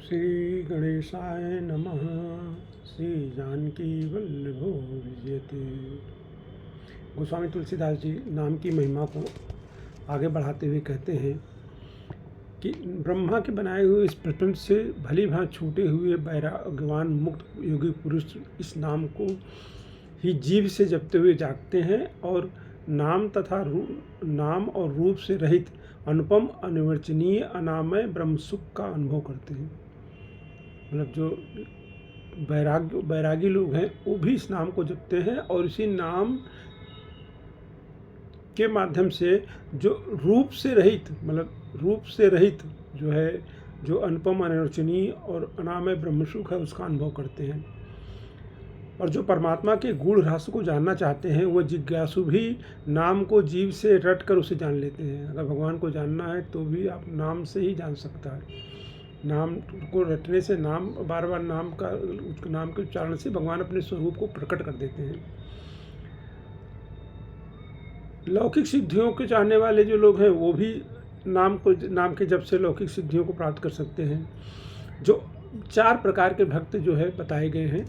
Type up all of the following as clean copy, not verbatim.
श्री गणेशाय नमः। श्री जानकी वल्लभो विजयते। गोस्वामी तुलसीदास जी नाम की महिमा को आगे बढ़ाते हुए कहते हैं कि ब्रह्मा के बनाए हुए इस प्रपंच से भली भांति छूटे हुए वैराग्यवान मुक्त योगी पुरुष इस नाम को ही जीव से जपते हुए जागते हैं और नाम और रूप से रहित अनुपम अनिर्वचनीय अनामय ब्रह्म सुख का अनुभव करते हैं। मतलब जो वैरागी लोग हैं वो भी इस नाम को जपते हैं और इसी नाम के माध्यम से जो रूप से रहित जो है, जो अनुपम अनिर्वचनीय और अनामय ब्रह्म सुख है उसका अनुभव करते हैं। और जो परमात्मा के गूढ़ रहस्य को जानना चाहते हैं वह जिज्ञासु भी नाम को जीव से रट कर उसे जान लेते हैं। अगर भगवान को जानना है तो भी आप नाम से ही जान सकता है। नाम को रटने से बार बार नाम के उच्चारण से भगवान अपने स्वरूप को प्रकट कर देते हैं। लौकिक सिद्धियों के चाहने वाले जो लोग हैं वो भी नाम के जप से लौकिक सिद्धियों को प्राप्त कर सकते हैं। जो 4 प्रकार के भक्त जो है बताए गए हैं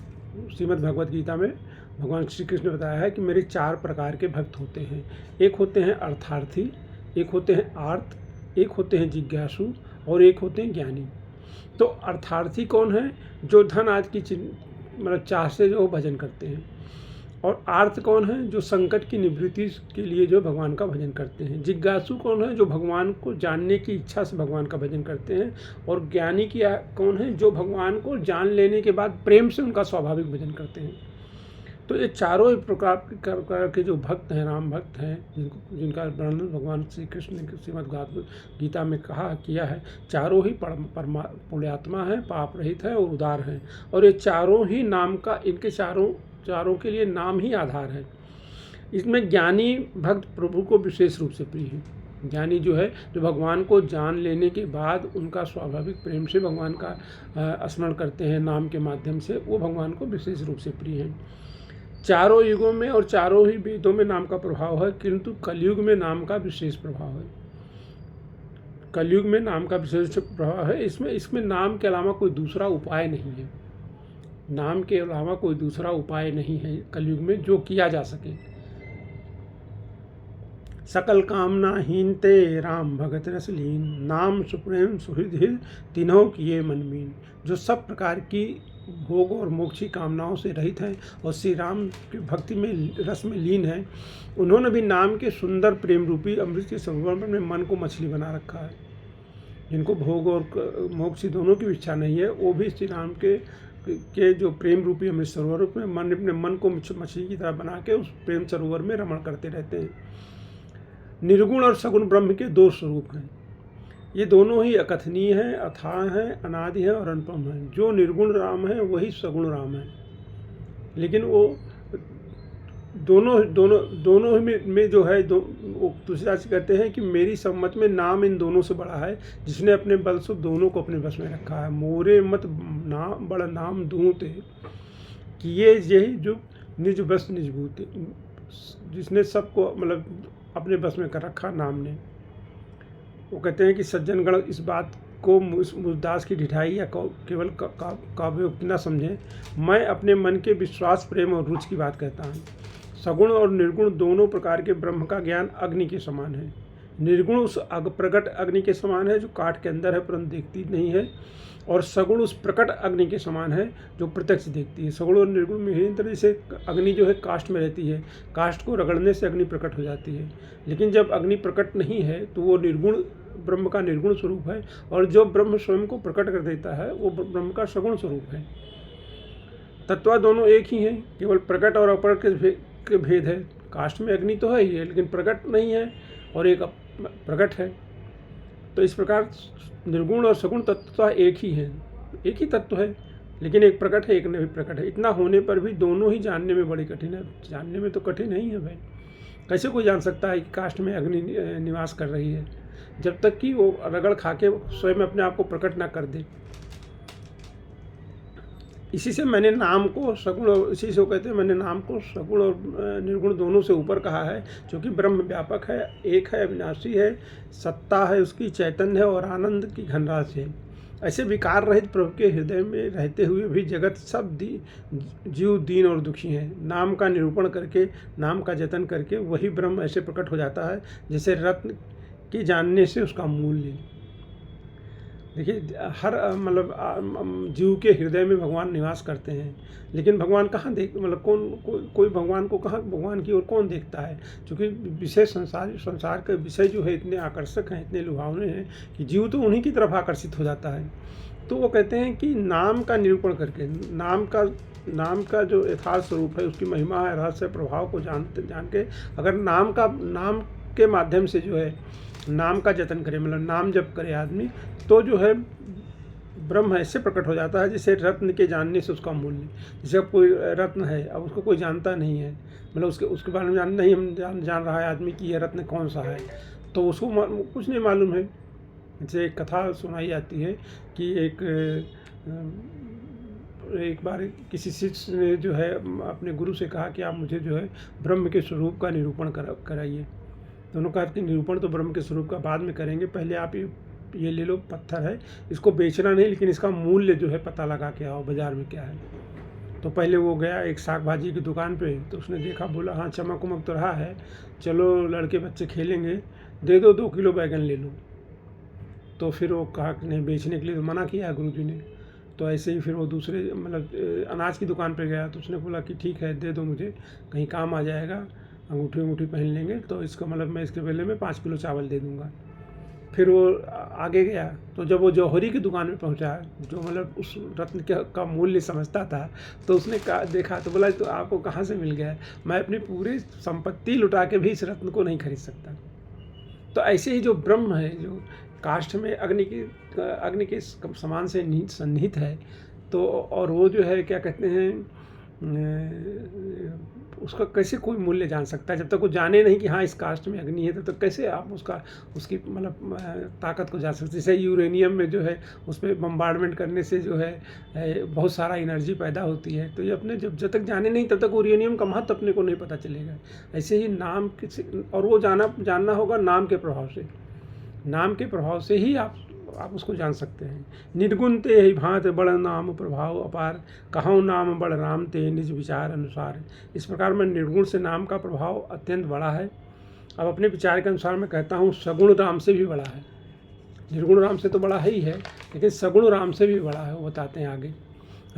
श्रीमद् भगवद गीता में, भगवान श्री कृष्ण ने बताया है कि मेरे 4 प्रकार के भक्त होते हैं। एक होते हैं अर्थार्थी, एक होते हैं आर्त, एक होते हैं जिज्ञासु और एक होते हैं ज्ञानी। तो अर्थार्थी कौन है? जो धन आदि की चाह से जो भजन करते हैं। और आर्त कौन है? जो संकट की निवृत्ति के लिए जो भगवान का भजन करते हैं। जिज्ञासु कौन है? जो भगवान को जानने की इच्छा से भगवान का भजन करते हैं। और ज्ञानी कौन है? जो भगवान को जान लेने के बाद प्रेम से उनका स्वाभाविक भजन करते हैं। तो ये चारों प्रकार के जो भक्त हैं, राम भक्त हैं, जिनका वर्णन भगवान श्री कृष्ण ने श्रीमद् भगवद गीता में किया है, चारों ही पुण्यात्मा हैं, पाप रहित हैं और उदार हैं। और ये चारों ही इनके चारों के लिए नाम ही आधार है। इसमें ज्ञानी भक्त प्रभु को विशेष रूप से प्रिय है। ज्ञानी जो है, जो भगवान को जान लेने के बाद उनका स्वाभाविक प्रेम से भगवान का स्मरण करते हैं नाम के माध्यम से, वो भगवान को विशेष रूप से प्रिय हैं। चारों युगों में और चारों ही वेदों में नाम का प्रभाव है, किंतु कलयुग में नाम का विशेष प्रभाव है। कलयुग में नाम का विशेष प्रभाव है। इसमें नाम के अलावा कोई दूसरा उपाय नहीं है। नाम के अलावा कोई दूसरा उपाय नहीं है कलयुग में जो किया जा सके। सकल कामनाहीन ते राम भगत रस लीन, नाम सुप्रेम सुहृदि तीनों किए मनमीन। जो सब प्रकार की भोग और मोक्ष की कामनाओं से रहित हैं और श्री राम की भक्ति में रस में लीन हैं, उन्होंने भी नाम के सुंदर प्रेम रूपी अमृत के सरोवर में मन को मछली बना रखा है। जिनको भोग और मोक्ष दोनों की इच्छा नहीं है, वो भी श्री राम के जो प्रेम रूपी अमृत सरोवर में अपने मन को मछली की तरह बना के उस प्रेम सरोवर में रमण करते रहते हैं। निर्गुण और सगुण ब्रह्म के 2 स्वरूप हैं। ये दोनों ही अकथनीय हैं, अथाह हैं, अनादि हैं और अनुपम हैं। जो निर्गुण राम है वही सगुण राम है। लेकिन वो दोनों ही में जो है, तुलसीदास कहते हैं कि मेरी सम्मत में नाम इन दोनों से बड़ा है, जिसने अपने बल से दोनों को अपने बस में रखा है। मोरे मत नाम बड़ा नाम दूते किए यही जो निज बस निज भूते। जिसने सबको अपने बस में कर रखा नाम ने। वो कहते हैं कि सज्जनगण इस बात को मुरदास की ढिठाई या केवल काव्योक्ति न समझें। मैं अपने मन के विश्वास, प्रेम और रुचि की बात कहता हूँ। सगुण और निर्गुण दोनों प्रकार के ब्रह्म का ज्ञान अग्नि के समान है। निर्गुण उस प्रकट अग्नि के समान है जो काठ के अंदर है परंतु देखती नहीं है, और सगुण उस प्रकट अग्नि के समान है जो प्रत्यक्ष देखती है। सगुण और निर्गुण में तरह से अग्नि जो है काष्ठ में रहती है, काष्ठ को रगड़ने से अग्नि प्रकट हो जाती है। लेकिन जब अग्नि प्रकट नहीं है तो वो निर्गुण ब्रह्म का निर्गुण स्वरूप है, और जो ब्रह्म स्वयं को प्रकट कर देता है वो ब्रह्म का सगुण स्वरूप है। तत्व दोनों एक ही हैं, केवल प्रकट और अप्रकट के भेद है। काष्ठ में अग्नि तो है ही है, लेकिन प्रकट नहीं है और एक प्रकट है। तो इस प्रकार निर्गुण और सगुण तत्व एक ही है, एक ही तत्व है, लेकिन एक प्रकट है, एक नहीं प्रकट है। इतना होने पर भी दोनों ही जानने में बड़ी कठिन है। जानने में तो कठिन नहीं है भाई। कैसे कोई जान सकता है कि काष्ठ में अग्नि निवास कर रही है, जब तक कि वो रगड़ खा के स्वयं अपने आप को प्रकट ना कर दे। इसी से मैंने नाम को सगुण और इसी से वो कहते हैं मैंने नाम को सगुण और निर्गुण दोनों से ऊपर कहा है, क्योंकि ब्रह्म व्यापक है, एक है, अविनाशी है, सत्ता है उसकी, चैतन्य है और आनंद की घनराशि है। ऐसे विकार रहित प्रभु के हृदय में रहते हुए भी जगत सब जीव दीन और दुखी हैं। नाम का निरूपण करके, नाम का जतन करके वही ब्रह्म ऐसे प्रकट हो जाता है जैसे रत्न के जानने से उसका मूल्य। देखिए, हर मतलब जीव के हृदय में भगवान निवास करते हैं, लेकिन भगवान कहाँ देख मतलब कोई भगवान को कहाँ, भगवान की ओर कौन देखता है? क्योंकि विषय संसार के विषय जो है इतने आकर्षक हैं, इतने लुभावने हैं कि जीव तो उन्हीं की तरफ आकर्षित हो जाता है। तो वो कहते हैं कि नाम का निरूपण करके, नाम का जो यथार्थ स्वरूप है, उसकी महिमा है, रहस्य प्रभाव को जान के अगर नाम के माध्यम से जो है नाम का जतन करे, मतलब नाम जप करे आदमी, तो जो है ब्रह्म ऐसे प्रकट हो जाता है जैसे रत्न के जानने से उसका मूल्य। जैसे अब कोई रत्न है, अब उसको कोई जानता नहीं है, मतलब उसके बारे में जान रहा है आदमी कि यह रत्न कौन सा है, तो उसको कुछ नहीं मालूम है। जैसे एक कथा सुनाई जाती है कि एक बार किसी शिष्य ने जो है अपने गुरु से कहा कि आप मुझे जो है ब्रह्म के स्वरूप का निरूपण कराइए। तो उन्होंने कहा कि निरूपण तो ब्रह्म के स्वरूप का बाद में करेंगे, पहले आप ये ले लो, पत्थर है, इसको बेचना नहीं, लेकिन इसका मूल्य जो है पता लगा के आओ बाज़ार में क्या है। तो पहले वो गया एक साग भाजी की दुकान पे, तो उसने देखा, बोला हाँ चमक उमक तो रहा है, चलो लड़के बच्चे खेलेंगे, दे दो 2 किलो बैगन ले लो। तो फिर वो कहा कि नहीं, बेचने के लिए तो मना किया गुरु जी ने। तो ऐसे ही फिर वो दूसरे मतलब अनाज की दुकान पे गया, तो उसने बोला कि ठीक है दे दो मुझे, कहीं काम आ जाएगा, अंगूठी पहन लेंगे, तो इसका मतलब मैं इसके बदले में 5 किलो चावल दे दूँगा। फिर वो आगे गया, तो जब वो जौहरी की दुकान में पहुंचा, जो मतलब उस रत्न का मूल्य समझता था, तो उसने देखा तो बोला तो आपको कहाँ से मिल गया? मैं अपनी पूरी संपत्ति लुटा के भी इस रत्न को नहीं खरीद सकता। तो ऐसे ही जो ब्रह्म है, जो काष्ठ में अग्नि के समान से सन्निहित है, तो और वो जो है क्या कहते हैं, उसका कैसे कोई मूल्य जान सकता है? जब तक वो जाने नहीं कि हाँ इस कास्ट में अग्नि है, तब तक कैसे आप उसकी मतलब ताकत को जान सकते? जैसे यूरेनियम में जो है उस पर बम्बार्डमेंट करने से जो है बहुत सारा एनर्जी पैदा होती है, तो ये अपने जब तक जाने नहीं तब तक यूरेनियम का महत्व अपने को नहीं पता चलेगा। ऐसे ही नाम और वो जानना होगा नाम के प्रभाव से। नाम के प्रभाव से ही आप उसको जान सकते हैं। निर्गुण ते ही भांत बड़ नाम प्रभाव अपार, कहूँ नाम बड़ राम ते निज विचार अनुसार। इस प्रकार मैं निर्गुण से नाम का प्रभाव अत्यंत बड़ा है। अब अपने विचार के अनुसार मैं कहता हूँ सगुण राम से भी बड़ा है। निर्गुण राम से तो बड़ा है ही है, लेकिन सगुण राम से भी बड़ा है। वो बताते हैं आगे,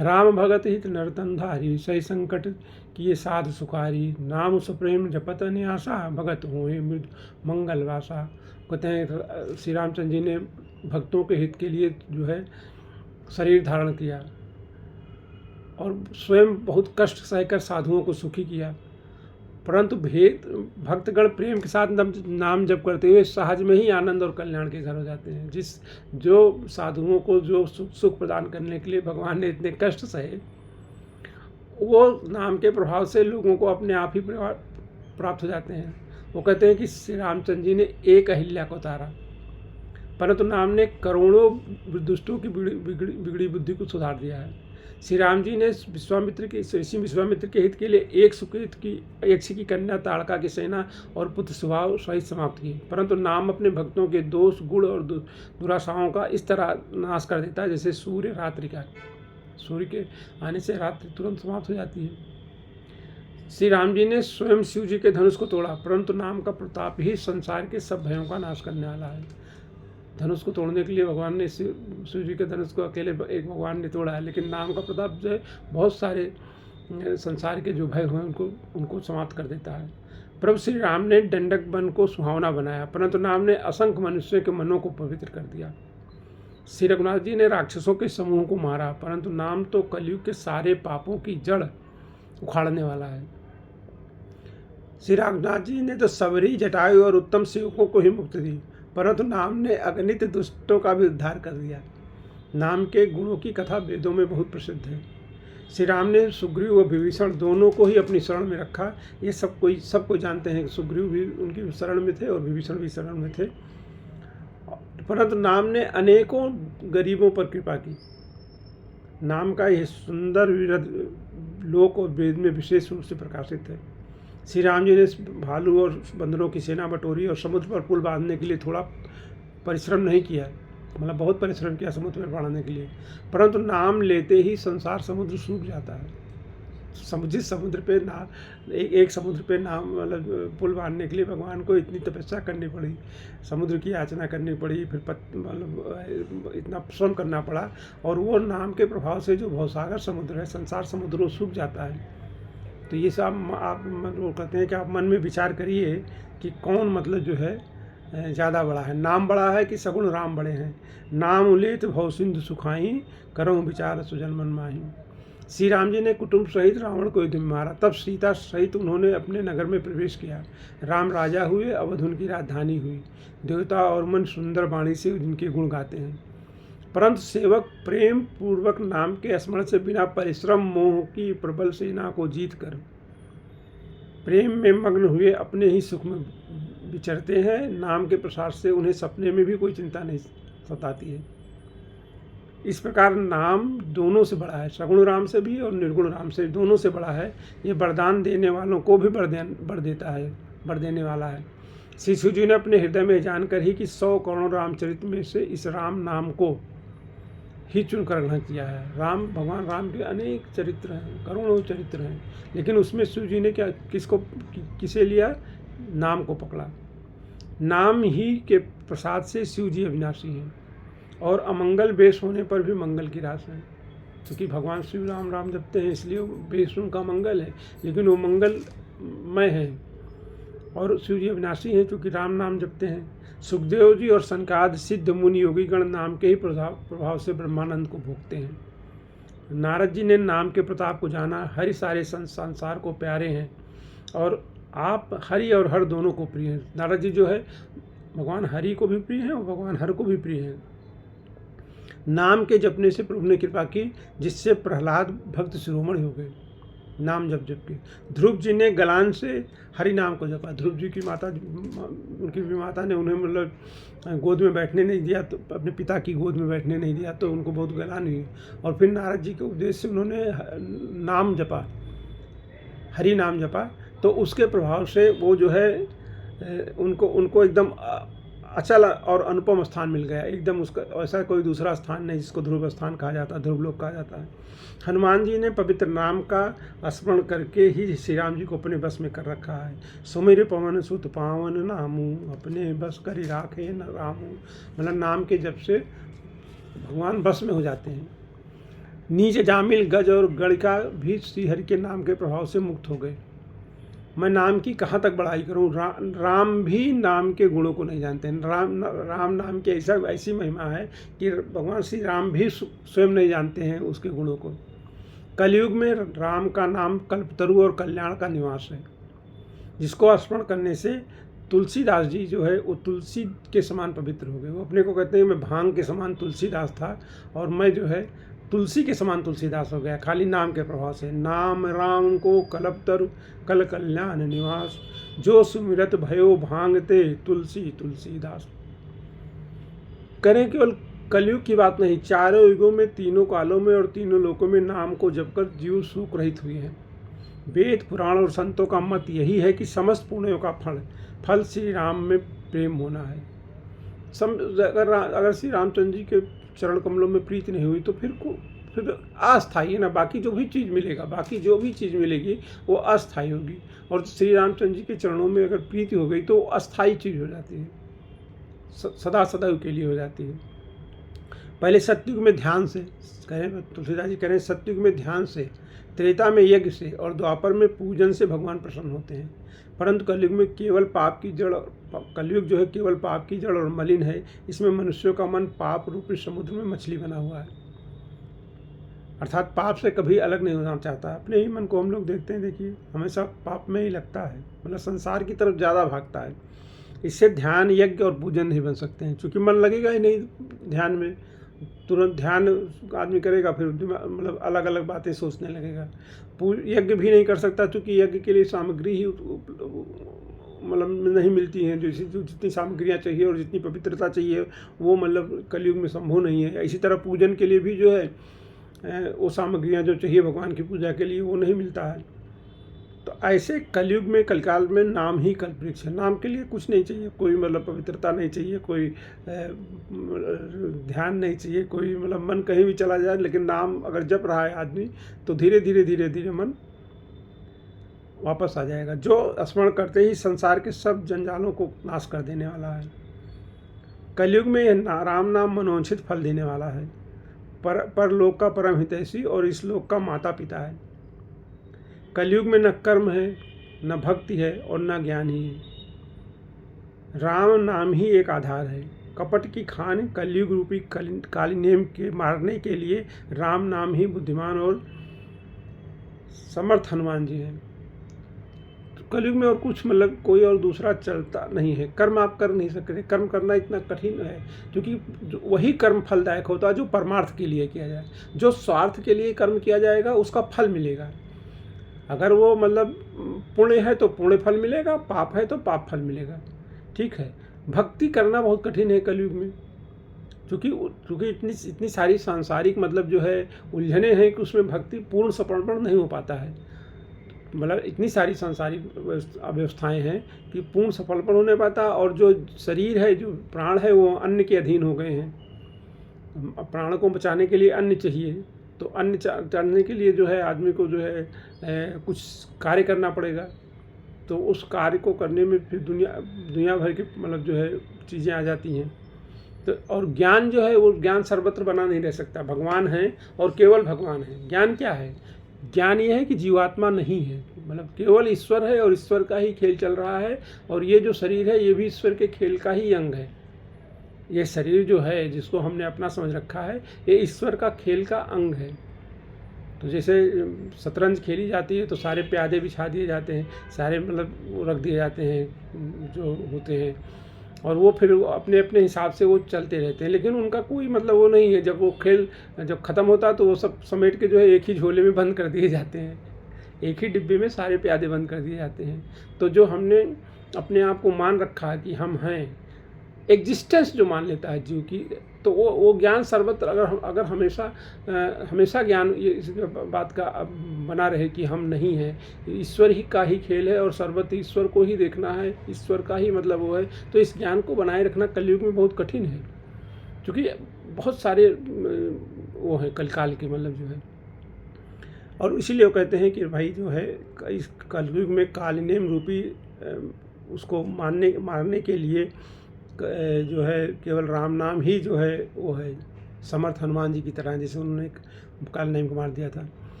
राम भगत हित नरतन धारी, सही संकट किए साध सुखारी, नाम सुप्रेम जपत न्यासा, भगत हुए मृद मंगल वासा। कहते हैं श्री रामचंद्र जी ने भक्तों के हित के लिए जो है शरीर धारण किया और स्वयं बहुत कष्ट सहकर साधुओं को सुखी किया, परंतु भक्तगण प्रेम के साथ नाम जप करते हुए सहज में ही आनंद और कल्याण के घर हो जाते हैं। जो साधुओं को जो सुख प्रदान करने के लिए भगवान ने इतने कष्ट सहे, वो नाम के प्रभाव से लोगों को अपने आप ही प्राप्त हो जाते हैं। वो कहते हैं कि श्री रामचंद्र जी ने एक अहिल्या को तारा, परंतु नाम ने करोड़ों दुष्टों की बिगड़ी बुद्धि को सुधार दिया है। श्री राम जी ने ऋषि विश्वामित्र के हित के लिए एक सुकृत की यक्षी की कन्या ताड़का की सेना और पुत्र स्वभाव सहित समाप्त की, परंतु नाम अपने भक्तों के दोष गुण और दुराशाओं का इस तरह नाश कर देता है जैसे सूर्य के आने से रात्रि तुरंत समाप्त हो जाती है। श्री राम जी ने स्वयं शिव जी के धनुष को तोड़ा, परंतु नाम का प्रताप ही संसार के सब भयों का नाश करने वाला है। धनुष को तोड़ने के लिए भगवान ने शिव जी के धनुष को अकेले एक भगवान ने तोड़ा है, लेकिन नाम का प्रताप जो है बहुत सारे संसार के जो भय हुए उनको समाप्त कर देता है। प्रभु श्री राम ने दंडक वन को सुहावना बनाया, परंतु नाम ने असंख्य मनुष्यों के मनों को पवित्र कर दिया। श्री रघुनाथ जी ने राक्षसों के समूह को मारा, परंतु नाम तो कलयुग के सारे पापों की जड़ उखाड़ने वाला है। श्री रघुनाथ जी ने तो सबरी, जटायु और उत्तम सेवकों को ही मुक्ति दी, परंतु नाम ने अगणित दुष्टों का भी उद्धार कर दिया। नाम के गुणों की कथा वेदों में बहुत प्रसिद्ध है। श्री राम ने सुग्रीव और विभीषण दोनों को ही अपनी शरण में रखा। ये सब कोई जानते हैं कि सुग्रीव भी उनकी शरण में थे और विभीषण भी शरण में थे, परंतु नाम ने अनेकों गरीबों पर कृपा की। नाम का यह सुंदर लोक और वेद में विशेष रूप से प्रकाशित है। श्री राम जी ने भालू और बंदरों की सेना बटोरी और समुद्र पर पुल बांधने के लिए थोड़ा परिश्रम नहीं किया। मतलब बहुत परिश्रम किया समुद्र में बढ़ाने के लिए, परंतु नाम लेते ही संसार समुद्र सूख जाता है। जिस समुद्र पे एक समुद्र पे नाम मतलब पुल बांधने के लिए भगवान को इतनी तपस्या करनी पड़ी, समुद्र की याचना करनी पड़ी, फिर मतलब इतना श्रम करना पड़ा, और वो नाम के प्रभाव से जो भवसागर समुद्र है, संसार समुद्र, वो सूख जाता है। तो ये सब आप मतलब कहते हैं कि आप मन में विचार करिए कि कौन मतलब जो है ज़्यादा बड़ा है, नाम बड़ा है कि सगुण राम बड़े हैं। नाम उलेत भव सिंधु सुखाई, करऊँ विचार सुजन मन माही। श्री राम जी ने कुटुंब सहित रावण को युद्ध में मारा, तब सीता सहित उन्होंने अपने नगर में प्रवेश किया। राम राजा हुए, अवध उनकी राजधानी हुई। देवता और मन सुंदर वाणी से उनके गुण गाते हैं, परंतु सेवक प्रेम पूर्वक नाम के स्मरण से बिना परिश्रम मोह की प्रबल सेना को जीत कर प्रेम में मग्न हुए अपने ही सुख में विचरते हैं। नाम के प्रसार से उन्हें सपने में भी कोई चिंता नहीं सताती है। इस प्रकार नाम दोनों से बड़ा है, सगुण राम से भी और निर्गुण राम से, दोनों से बड़ा है। ये वरदान देने वालों को भी वर देता है, वर देने वाला है। श्री शिव जी ने अपने हृदय में जानकर ही कि 100 करोड़ रामचरित में से इस राम नाम को ही चुनकर ग्रहण किया है। राम, भगवान राम के अनेक चरित्र हैं, करोड़ों चरित्र हैं, लेकिन उसमें शिव जी ने किसे लिया? नाम को पकड़ा। नाम ही के प्रसाद से शिव जी अविनाशी हैं, और अमंगल वेश होने पर भी मंगल की रास है, क्योंकि भगवान शिव राम राम जपते हैं, इसलिए वेश उनका मंगल है, लेकिन वो मंगलमय है। और शिव जी अविनाशी हैं क्योंकि राम नाम जपते हैं। सुखदेव जी और सनकादि सिद्ध मुनि योगीगण नाम के ही प्रभाव से ब्रह्मानंद को भोगते हैं। नारद जी ने नाम के प्रताप को जाना। हरि सारे संसार को प्यारे हैं, और आप हरि और हर दोनों को प्रिय हैं। नारद जी जो है भगवान हरि को भी प्रिय हैं और भगवान हर को भी प्रिय हैं। नाम के जपने से प्रभु ने कृपा की, जिससे प्रहलाद भक्त शिरोमणि हो गए नाम जप के। ध्रुव जी ने गलान से हरि नाम को जपा। ध्रुव जी की माता, उनकी भी माता ने उन्हें मतलब गोद में बैठने नहीं दिया, तो अपने पिता की गोद में बैठने नहीं दिया, तो उनको बहुत गलान हुई, और फिर नारद जी के उपदेश से उन्होंने नाम जपा, हरि नाम जपा, तो उसके प्रभाव से वो जो है उनको एकदम अचल और अनुपम स्थान मिल गया एकदम। उसका ऐसा कोई दूसरा स्थान नहीं जिसको ध्रुव स्थान कहा जाता है, ध्रुवलोक कहा जाता है। हनुमान जी ने पवित्र नाम का स्मरण करके ही श्री राम जी को अपने बस में कर रखा है। सुमिर पवन सुत पावन नामू, अपने बस करी राखे न रामू। मतलब नाम के जब से भगवान बस में हो जाते हैं। नीच जामिल गज और गणिका भी श्रीहरि के नाम के प्रभाव से मुक्त हो गए। मैं नाम की कहाँ तक बड़ाई करूँ। राम भी नाम के गुणों को नहीं जानते हैं। राम नाम की ऐसी महिमा है कि भगवान श्री राम भी स्वयं नहीं जानते हैं उसके गुणों को। कलयुग में राम का नाम कल्पतरु और कल्याण का निवास है, जिसको स्मरण करने से तुलसीदास जी जो है वो तुलसी के समान पवित्र हो गए। वो अपने को कहते हैं मैं भांग के समान तुलसीदास था, और मैं जो है तुलसी के समान तुलसीदास हो गया, खाली नाम के प्रभाव से। नाम राम को कल्पतरु कल कल्याण निवास, जो सुमिरत भयो भांगते तुलसी तुलसीदास। करें केवल कलयुग की बात नहीं, चारों युगों में, तीनों कालों में और तीनों लोकों में नाम को जपकर जीव सुख रहित हुए हैं। वेद पुराण और संतों का मत यही है कि समस्त पुण्यों का फल श्री राम में प्रेम होना है। अगर श्री रामचंद्र जी के चरण कमलों में प्रीति नहीं हुई तो फिर अस्थायी है ना। बाकी जो भी चीज़ मिलेगी वो अस्थायी होगी, और श्री रामचंद्र जी के चरणों में अगर प्रीति हो गई तो अस्थायी चीज़ हो जाती है, सदा सदैव के लिए हो जाती है। पहले सतयुग में ध्यान से करें, तुलसीदास जी करें, सतयुग में ध्यान से, त्रेता में यज्ञ से और द्वापर में पूजन से भगवान प्रसन्न होते हैं। परंतु कलयुग में केवल पाप की जड़, कलयुग जो है केवल पाप की जड़ और मलिन है। इसमें मनुष्यों का मन पाप रूपी समुद्र में मछली बना हुआ है, अर्थात पाप से कभी अलग नहीं होना चाहता। अपने ही मन को हम लोग देखते हैं, देखिए हमेशा पाप में ही लगता है, मतलब संसार की तरफ ज़्यादा भागता है। इससे ध्यान, यज्ञ और पूजन नहीं बन सकते हैं, क्योंकि मन लगेगा ही नहीं ध्यान में। तुरंत ध्यान आदमी करेगा फिर मतलब अलग अलग बातें सोचने लगेगा। यज्ञ भी नहीं कर सकता, क्योंकि यज्ञ के लिए सामग्री ही मतलब नहीं मिलती हैं। जितनी सामग्रियाँ चाहिए और जितनी पवित्रता चाहिए वो मतलब कलयुग में संभव नहीं है। इसी तरह पूजन के लिए भी जो है वो सामग्रियाँ जो चाहिए भगवान की पूजा के लिए वो नहीं मिलता है। तो ऐसे कलयुग में, कलकाल में नाम ही कल्पवृक्ष है। नाम के लिए कुछ नहीं चाहिए, कोई मतलब पवित्रता नहीं चाहिए, कोई ध्यान नहीं चाहिए, कोई मतलब मन कहीं भी चला जाए, लेकिन नाम अगर जप रहा है आदमी तो धीरे धीरे धीरे धीरे मन वापस आ जाएगा, जो स्मरण करते ही संसार के सब जंजालों को नाश कर देने वाला है। कलयुग में यह राम नाम मनोवांछित फल देने वाला है, परलोक का परम हितैषी और इस लोक का माता पिता है। कलयुग में न कर्म है, न भक्ति है और न ज्ञान ही है। राम नाम ही एक आधार है। कपट की खान कलयुग रूपी कालिनेम के मारने के लिए राम नाम ही बुद्धिमान और समर्थ हनुमान जी हैं। कलयुग में और कुछ मतलब कोई और दूसरा चलता नहीं है। कर्म आप कर नहीं सकते, कर्म करना इतना कठिन है, क्योंकि वही कर्म फलदायक होता है जो परमार्थ के लिए किया जाए। जो स्वार्थ के लिए कर्म किया जाएगा उसका फल मिलेगा। अगर वो मतलब पुण्य है तो पुण्य फल मिलेगा, पाप है तो पाप फल मिलेगा। ठीक है, भक्ति करना बहुत कठिन है कलयुग में, क्योंकि इतनी सारी सांसारिक मतलब जो है उलझने हैं कि उसमें भक्ति पूर्ण समर्पण नहीं हो पाता है। मतलब इतनी सारी सांसारिक अव्यवस्थाएं हैं कि पूर्ण सफलपन होने पाता, और जो शरीर है, जो प्राण है, वो अन्न के अधीन हो गए हैं। प्राण को बचाने के लिए अन्न चाहिए, तो अन्न चाहने के लिए जो है आदमी को जो है कुछ कार्य करना पड़ेगा। तो उस कार्य को करने में फिर दुनिया भर की मतलब जो है चीज़ें आ जाती हैं। तो और ज्ञान जो है वो ज्ञान सर्वत्र बना नहीं रह सकता। भगवान है और केवल भगवान है। ज्ञान क्या है? ज्ञान ये है कि जीवात्मा नहीं है, मतलब केवल ईश्वर है और ईश्वर का ही खेल चल रहा है, और ये जो शरीर है ये भी ईश्वर के खेल का ही अंग है। ये शरीर जो है जिसको हमने अपना समझ रखा है, ये ईश्वर का खेल का अंग है। तो जैसे शतरंज खेली जाती है तो सारे प्यादे बिछा दिए जाते हैं, सारे मतलब वो रख दिए जाते हैं जो होते हैं, और वो फिर अपने अपने हिसाब से वो चलते रहते हैं, लेकिन उनका कोई मतलब वो नहीं है। जब वो खेल जब ख़त्म होता है तो वो सब समेट के जो है एक ही झोले में बंद कर दिए जाते हैं, एक ही डिब्बे में सारे प्यादे बंद कर दिए जाते हैं। तो जो हमने अपने आप को मान रखा है कि हम हैं, एग्जिस्टेंस जो मान लेता है जीव की, तो वो ज्ञान सर्वत्र अगर हमेशा ज्ञान ये इस बात का बना रहे कि हम नहीं हैं, ईश्वर ही का ही खेल है और सर्वत्र ईश्वर को ही देखना है, ईश्वर का ही मतलब वो है, तो इस ज्ञान को बनाए रखना कलयुग में बहुत कठिन है, क्योंकि बहुत सारे वो हैं कलकाल के मतलब जो है। और इसीलिए वो कहते हैं कि भाई जो है इस कलयुग में कालिनेम रूपी उसको मारने के लिए जो है केवल राम नाम ही जो है वो है समर्थ हनुमान जी की तरह, जैसे उन्होंने काल नेम को मार दिया था।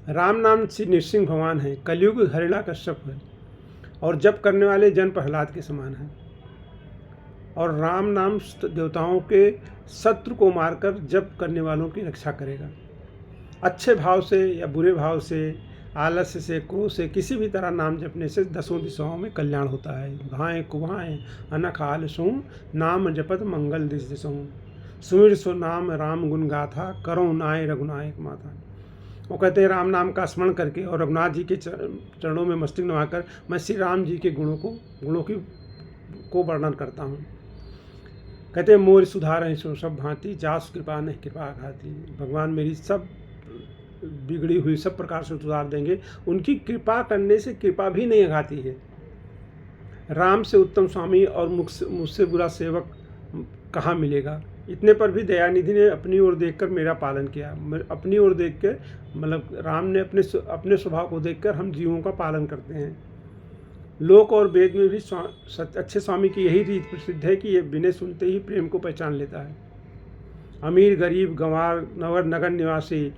राम नाम श्री नृसिंह भगवान है, कलयुग हरिणा कश्यप है, और जप करने वाले जन प्रहलाद के समान है। और राम नाम देवताओं के शत्रु को मारकर जप करने वालों की रक्षा करेगा। अच्छे भाव से या बुरे भाव से, आलस्य से, क्रोध से, किसी भी तरह नाम जपने से दसों दिशाओं में कल्याण होता है। भाएँ कुभाएँ अनख आलसों, नाम जपत मंगल दिस दिशों, सुमिर सो नाम राम गुण गाथा, करो नाय रघुनायक माता। वो कहते हैं राम नाम का स्मरण करके और रघुनाथ जी के चरणों में मस्तक नवाकर मैं श्री राम जी के गुणों को वर्णन करता हूँ। कहते हैं मोर सुधार सो सब भांति, जास कृपा नहीं कृपा घाती। भगवान मेरी सब बिगड़ी हुई सब प्रकार से सुधार देंगे, उनकी कृपा करने से कृपा भी नहीं आती है। राम से उत्तम स्वामी और मुझसे बुरा सेवक कहाँ मिलेगा। इतने पर भी दयानिधि ने अपनी ओर देखकर मेरा पालन किया। अपनी ओर देख कर मतलब राम ने अपने स्वभाव को देखकर हम जीवों का पालन करते हैं। लोक और वेद में भी अच्छे स्वामी की यही रीत प्रसिद्ध है कि ये बिना सुनते ही प्रेम को पहचान लेता है। अमीर गरीब गंवार नगर निवासी,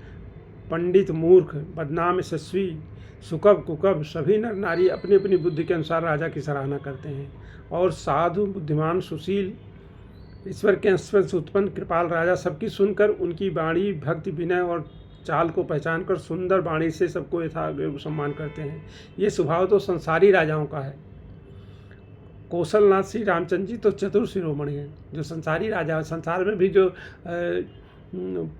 पंडित मूर्ख, बदनाम यशस्वी, सुकब कुकब, सभी नर नारी अपनी अपनी बुद्धि के अनुसार राजा की सराहना करते हैं। और साधु बुद्धिमान सुशील ईश्वर के अंश से उत्पन्न कृपाल राजा सबकी सुनकर उनकी वाणी भक्ति विनय और चाल को पहचान कर सुंदर वाणी से सबको यथायोग्य सम्मान करते हैं। ये स्वभाव तो संसारी राजाओं का है। कौशलनाथ श्री रामचंद्र जी तो चतुर शिरोमणि हैं। जो संसारी राजा, संसार में भी जो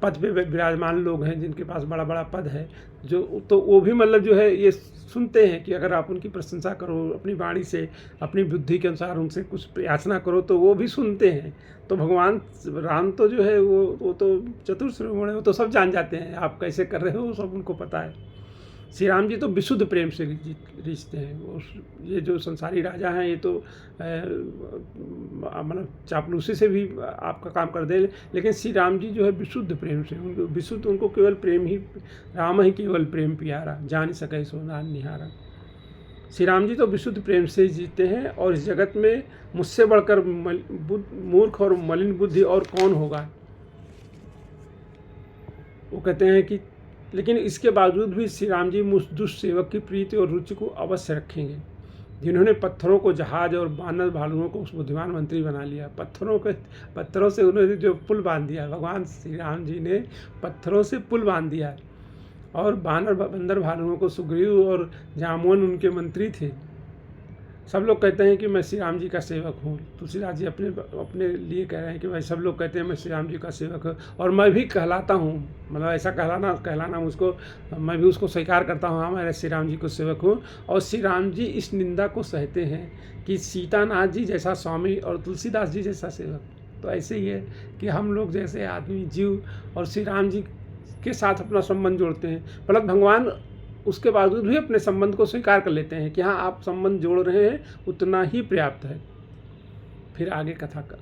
पद पे विराजमान लोग हैं जिनके पास बड़ा बड़ा पद है, जो तो वो भी मतलब जो है ये सुनते हैं कि अगर आप उनकी प्रशंसा करो, अपनी वाणी से अपनी बुद्धि के अनुसार उनसे कुछ याचना करो तो वो भी सुनते हैं। तो भगवान राम तो जो है वो तो चतुर शिरोमणि, वो तो सब जान जाते हैं आप कैसे कर रहे हो, सब उनको पता है। श्री राम जी तो विशुद्ध प्रेम से रिश्ते हैं। ये जो संसारी राजा हैं ये तो मतलब चापलूसी से भी आपका काम कर दे, लेकिन श्री राम जी जो है विशुद्ध प्रेम से, उनको विशुद्ध, उनको केवल प्रेम ही, राम ही केवल प्रेम प्यारा, जान सके सो नाम निहारा। श्री राम जी तो विशुद्ध प्रेम से जीते हैं, और इस जगत में मुझसे बढ़कर मूर्ख और मलिन बुद्धि और कौन होगा। वो कहते हैं कि लेकिन इसके बावजूद भी श्री राम जी मुझ दुष्ट सेवक की प्रीति और रुचि को अवश्य रखेंगे, जिन्होंने पत्थरों को जहाज और बानर भालुओं को उस बुद्धिमान मंत्री बना लिया। पत्थरों से उन्होंने जो पुल बांध दिया, भगवान श्री राम जी ने पत्थरों से पुल बांध दिया, और बंदर भालुओं को सुग्रीव और जामुन उनके मंत्री थे। सब लोग कहते हैं कि मैं श्री राम जी का सेवक हूँ। तुलसीदास जी अपने लिए कह रहे हैं कि भाई सब लोग कहते हैं मैं श्री राम जी का सेवक हूँ, और मैं भी कहलाता हूँ, मतलब ऐसा कहलाना मुझको, मैं भी उसको स्वीकार करता हूँ, हाँ मैं श्री राम जी को सेवक हूँ। और श्री राम जी इस निंदा को सहते हैं कि सीतानाथ जी जैसा स्वामी और तुलसीदास जी जैसा सेवक। तो ऐसे ही है कि हम लोग जैसे आदमी जीव और श्री राम जी के साथ अपना संबंध जोड़ते हैं, मतलब भगवान उसके बावजूद भी अपने संबंध को स्वीकार कर लेते हैं कि हाँ आप संबंध जोड़ रहे हैं, उतना ही पर्याप्त है। फिर आगे कथा का